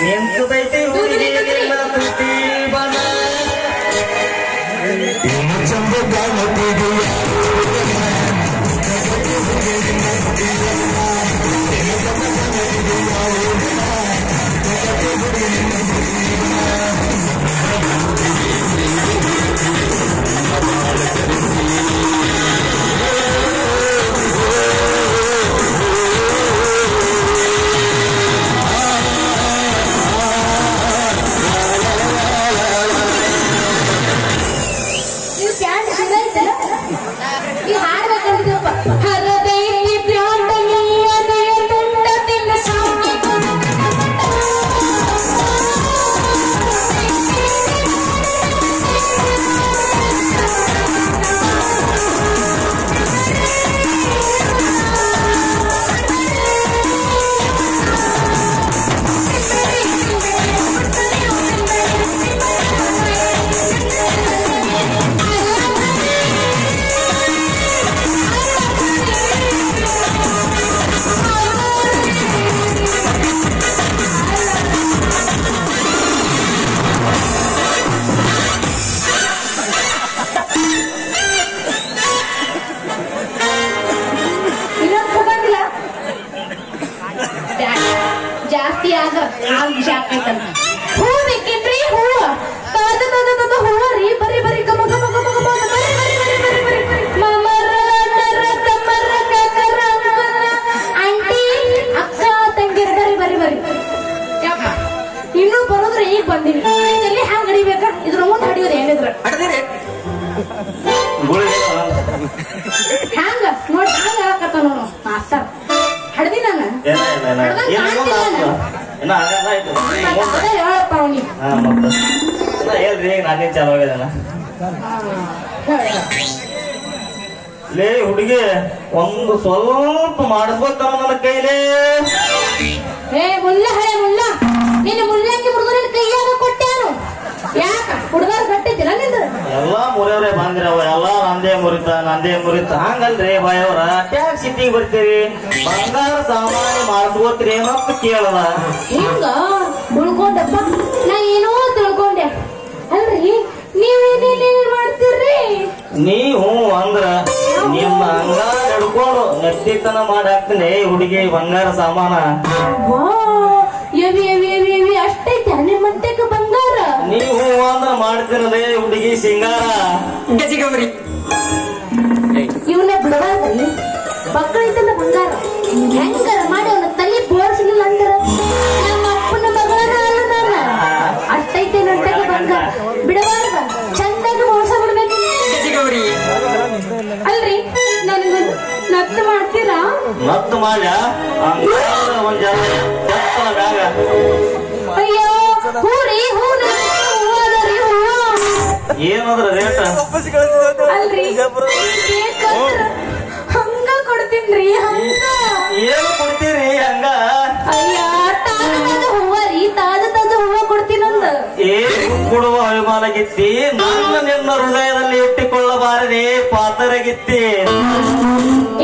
ನಿಂತದೈತಿ ಹುಡುಗಿ ನಿನ್ನ ತುಟಿ ಬನ ಚಂದ ಜಾಸ್ತಿ ಆಗ ಹೂ ಬೇಕೇನ್ರಿ ಹೂ ಹೂವ ರೀ ಬರ್ರಿ ಬರ್ರಿ ಗಮ ಗಮ ಗಮ ಗಮ ಆಂಟಿ ಅಕ್ಕ ತಂಗಿರ ಬರ್ರಿ ಬರ್ರಿ ಬರ್ರಿ ಇನ್ನೂ ಬರೋದ್ರ ಈಗ ಬಂದಿನಿ ಎಲ್ಲಿ ಹ್ಯಾಂಗ ಹಡಿಬೇಕಾ ಇದ್ರ ಮುಂದೆ ಹಡಿಯೋದು ಏನಿದ್ರ ಹ್ಯಾಂಗ ನೋಡಿ ಹ್ಯಾಂಗ ಹಾಕತ್ತ ನೋಡು ಮಾಸ್ತರ್ ಹಡ್ದಿ ನಾನು ಹೇಳಪ್ಪ ಅವನಿಗೆ ಹೇಳ್ರಿ ನಾನೇ ಚಾಲು ಆಗಿದಾನ ಲೇ ಹುಡುಗಿ ಒಂದು ಸ್ವಲ್ಪ ಮಾಡಿಸ್ಬೇಕಮ್ಮ ನನ್ನ ಕೈಲೇ ಏ ಮುಲ್ಲ ಹಳೆ ಮುಲ್ಲ ನಿನ್ನ ಮುಲ್ಲಕ್ಕೆ ಹುಡುಗರ ಕೈಯಾಗ ಕೊಟ್ಟೇನು ಯಾಕ ಹುಡುಗರು ಕಟ್ಟಿದ್ದಿಲ್ಲ ನಿಂದ ಎಲ್ಲಾ ಮುರಿಯವ್ರೆ ಬಂದಿರವ ಎಲ್ಲಾ ನಂದೇ ಮುರಿತ ಹಂಗಲ್ರಿ ಬಾಯವ್ರ ಟ್ಯಾಕ್ಸ್ ಸಿಟಿಗೆ ಬರ್ತೀರಿ ಬಂಗಾರ ಸಾಮಾನು ಮಾಡಿಸ್ಕೋತೀರಿ ಏನಂತ ಕೇಳದ ಹಿಂಗ ಉಳ್ಕೊಂಡಪ್ಪ ನಾ ಏನೋ ತಿಳ್ಕೊಂಡೆ ಅಲ್ರಿ ನೀವೇನೇನೇ ಮಾಡ್ತೀರ್ರಿ ನೀವು ಅಂದ್ರ ನಿಮ್ಮ ಅಂಗಾರ ಹಿಡ್ಕೊಂಡು ನೆಟ್ಟಿತನ ಮಾಡಿ ಹಾಕ್ತೀನಿ ಹುಡುಗಿ ಬಂಗಾರ ಸಾಮಾನ ಎವಿ ಎವಿ ಎವಿ ಎವಿ ಅಷ್ಟೈತೆ ನಿಮ್ಮಂತೆಕ ಬಂಗಾರ ನೀವು ಅಂದ್ರ ಮಾಡ್ತಿರದೆ ಹುಡುಗಿ ಸಿಂಗಾರ ಇವನ್ನ ಬಿಡಬಾರ್ದ್ರಿ ಮಕ್ಕಳಿದ್ದಲ್ಲ ಬಂಗಾರ ಹೆಂಗಾರ ಮಾಡಿ ಅವನ ತಲೆ ಬೋರ್ಸ್ಲಿಲ್ಲ ಅಂದ್ರ ನಮ್ಮ ಅಪ್ಪನ ಮಗಳ ಅಲ್ಲ ಅಷ್ಟೈತೆ ನಟ್ಟಕ ಬಂಗಾರ ಬಿಡಬಾರ್ದ ಚಂದಾಗಿ ಮೋಸ ಬಿಡ್ಬೇಕು ಅಲ್ರಿ ನನ್ಗ ನತ್ತು ಮಾಡ್ತೀರಾ ನತ್ತು ಮಾಡ್ಯ ಒಂದ್ ಬ್ಯಾಗ ಅಯ್ಯೋ ಹೂರಿ ಹೂವದರಿ ಏನದ್ರ ರೇಟ್ ಅಲ್ರಿ ಹಂಗ ಕೊಡ್ತೀನ್ರಿ ಹಂಗ ಏನು ಕೊಡ್ತೀರಿ ಹಂಗ ಅಯ್ಯ ತಾಜ ಹೂವ ರೀ ತಾಜ ಹೂವ ಕೊಡ್ತೀನಂದ ಏನು ಕೊಡುವ ಅಭಿಮಾನಗಿತ್ತಿ ನನ್ನ ನಿನ್ನ ಹೃದಯದಲ್ಲಿ ಇಟ್ಟುಕೊಳ್ಳಬಾರದೆ ಪಾತರಗಿತ್ತಿ